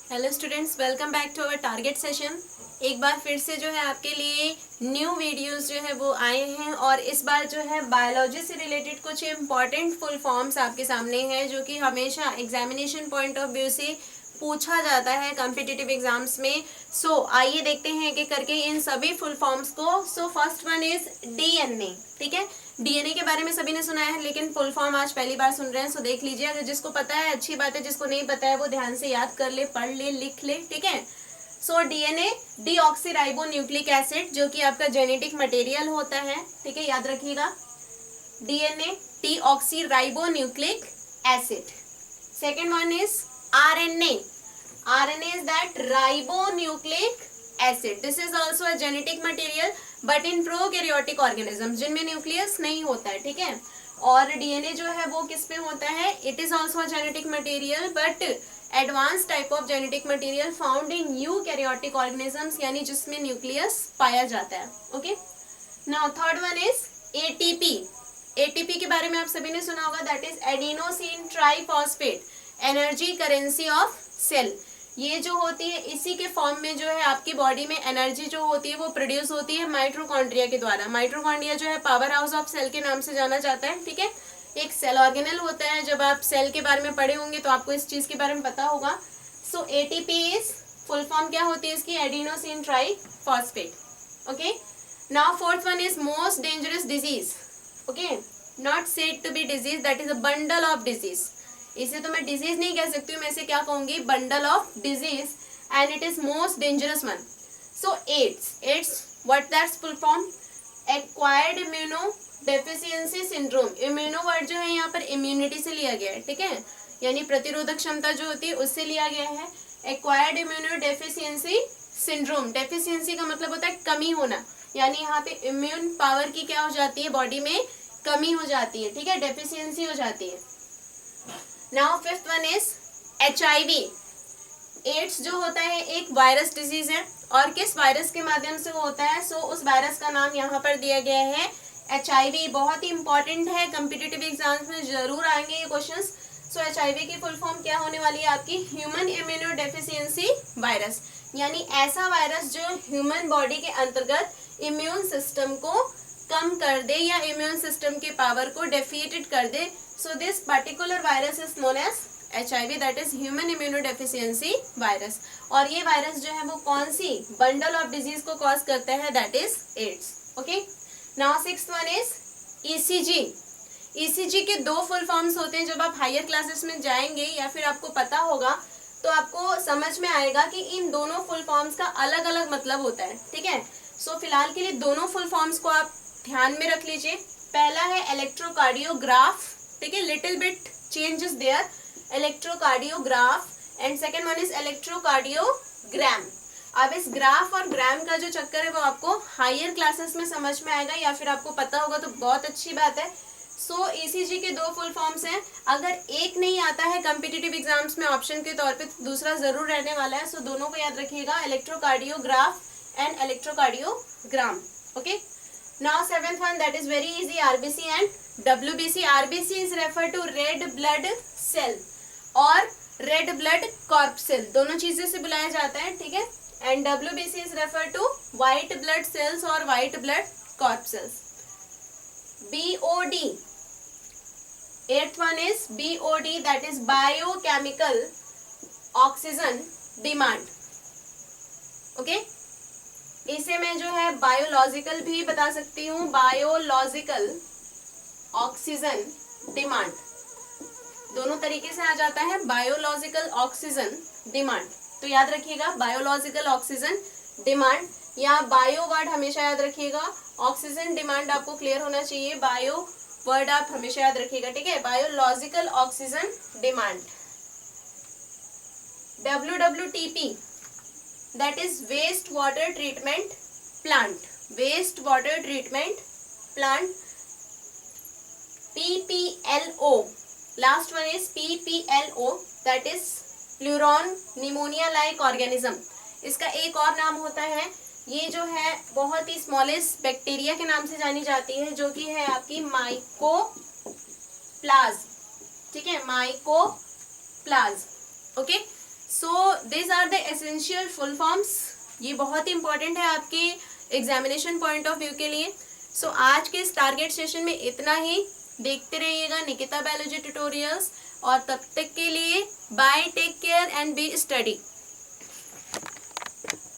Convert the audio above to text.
Hello students, welcome back to our target session. एक बार फिर से जो है आपके लिए न्यू वीडियोस जो है वो आए हैं और इस बार जो है बायोलॉजी से रिलेटेड कुछ इम्पॉर्टेंट फुल फॉर्म्स आपके सामने हैं जो कि हमेशा एग्जामिनेशन पॉइंट ऑफ व्यू से पूछा जाता है कॉम्पिटिटिव एग्जाम्स में। सो आइए देखते हैं एक एक करके इन सभी फुल फॉर्म्स को। So first one is DNA. ठीक है, डीएनए के बारे में सभी ने सुना है लेकिन फुल फॉर्म आज पहली बार सुन रहे हैं। सो देख लीजिए, अगर जिसको पता है अच्छी बात है, जिसको नहीं पता है वो ध्यान से याद कर ले, पढ़ ले, लिख ले। ठीक है, so DNA deoxyribo nucleic acid जो कि आपका जेनेटिक मटेरियल होता है। ठीक है, याद रखिएगा, DNA deoxyribo nucleic acid. Second one is RNA. RNA is that ribonucleic acid. This is also a genetic material but in prokaryotic organisms जिनमें न्यूक्लियस नहीं होता है। ठीक है, और डीएनए जो है वो किस पे होता है? It is also genetic material but advance type of genetic material found in eukaryotic organisms, यानी जिसमें न्यूक्लियस पाया जाता है। Okay, now third one is ATP. ATP के बारे में आप सभी ने सुना होगा, that is adenosine triphosphate, energy currency of cell. ये जो होती है इसी के फॉर्म में जो है आपकी बॉडी में एनर्जी जो होती है वो प्रोड्यूस होती है माइटोकॉन्ड्रिया के द्वारा। माइटोकॉन्ड्रिया जो है पावर हाउस ऑफ सेल के नाम से जाना जाता है। ठीक है, एक सेल ऑर्गेनल होता है। जब आप सेल के बारे में पढ़े होंगे तो आपको इस चीज के बारे में पता होगा। So ATP is full form क्या होती है इसकी? Adenosine triphosphate. Okay, now fourth one is most dangerous disease. Okay, not said to be disease, that is a bundle of disease. इसे तो मैं डिजीज नहीं कह सकती हूँ, मैं इसे क्या कहूंगी? Bundle of disease, and it is most dangerous one. So AIDS what that's full form? Acquired immuno deficiency syndrome. Immuno word जो है यहाँ पर इम्यूनिटी से लिया गया है। ठीक है, यानी प्रतिरोधक क्षमता जो होती है उससे लिया गया है। Acquired immuno deficiency syndrome, deficiency का मतलब होता है कमी होना, यानी यहाँ पे इम्यून पावर की क्या हो जाती है? बॉडी में कमी हो जाती है। ठीक है, डेफिशिएंसी हो जाती है। Now fifth one is HIV। AIDS जो होता है एक वायरस डिजीज है, और किस वायरस के माध्यम से वो होता है? सो उस वायरस का नाम यहाँ पर दिया गया है HIV। बहुत ही इंपॉर्टेंट है, कॉम्पिटिटिव एग्जाम्स में जरूर आएंगे ये क्वेश्चंस। सो HIV की फुल फॉर्म क्या होने वाली है आपकी? ह्यूमन इम्यूनो डेफिशिएंसी वायरस, यानी ऐसा वायरस जो ह्यूमन बॉडी के अंतर्गत इम्यून सिस्टम को कम कर दे या इम्यून सिस्टम के पावर को डेफिएटेड कर दे। So this particular virus is known as HIV, that is human immunodeficiency virus। और ये वायरस जो है वो कौन सी बंडल ऑफ डिजीज को कॉज करता है? That is AIDS. Okay, now sixth one is ECG। ECG के दो फुल फॉर्म्स होते हैं। जब आप हायर क्लासेस में जाएंगे या फिर आपको पता होगा तो आपको समझ में आएगा कि इन दोनों फुल फॉर्म्स का अलग अलग मतलब होता है। ठीक है, सो फिलहाल के लिए दोनों फुल फॉर्म्स को आप ध्यान में रख लीजिए। पहला है इलेक्ट्रोकार्डियोग्राफ। ठीक है, little bit changes there, electrocardiograph, and second one is electrocardiogram. अब इस ग्राफ और ग्राम का जो चक्कर है वो आपको हायर क्लासेस में समझ में आएगा, या फिर आपको पता होगा तो बहुत अच्छी बात है। सो ECG के दो फुल फॉर्म्स हैं। अगर एक नहीं आता है कॉम्पिटिटिव एग्जाम्स में ऑप्शन के तौर पे तो दूसरा जरूर रहने वाला है। सो दोनों को याद रखिएगा, electrocardiograph and electrocardiogram. Okay, now seventh one, that is very easy, RBC and WBC। RBC is referred to red blood cell और red blood corpuscle, दोनों चीजें से बुलाया जाता है। ठीक है, and WBC is referred to white blood cells और white blood corpuscles। BOD, eighth one is BOD, that is biochemical oxygen demand। okay? इसे मैं जो है बायोलॉजिकल भी बता सकती हूँ, बायोलॉजिकल ऑक्सीजन डिमांड, दोनों तरीके से आ जाता है बायोलॉजिकल ऑक्सीजन डिमांड। तो याद रखिएगा बायोलॉजिकल ऑक्सीजन डिमांड, या बायो वर्ड हमेशा याद रखिएगा, ऑक्सीजन डिमांड आपको क्लियर होना चाहिए, बायो वर्ड आप हमेशा याद रखिएगा। ठीक है, biological oxygen demand. WWTP, that is waste water treatment plant, waste water treatment plant। PPLO, last one is PPLO, that is pleuron pneumonia like organism. इसका एक और नाम होता है, ये जो है बहुत ही स्मॉलेस्ट बैक्टीरिया के नाम से जानी जाती है, जो कि है आपकी माइकोप्लाज्म। ठीक है, mycoplasm. Okay, so this are the essential full forms. ये बहुत ही इंपॉर्टेंट है आपके एग्जामिनेशन पॉइंट ऑफ व्यू के लिए। सो आज के इस टारगेट सेशन में इतना ही। देखते रहिएगा निकिता बायोलॉजी ट्यूटोरियल्स, और तब तक के लिए bye, take care and be study.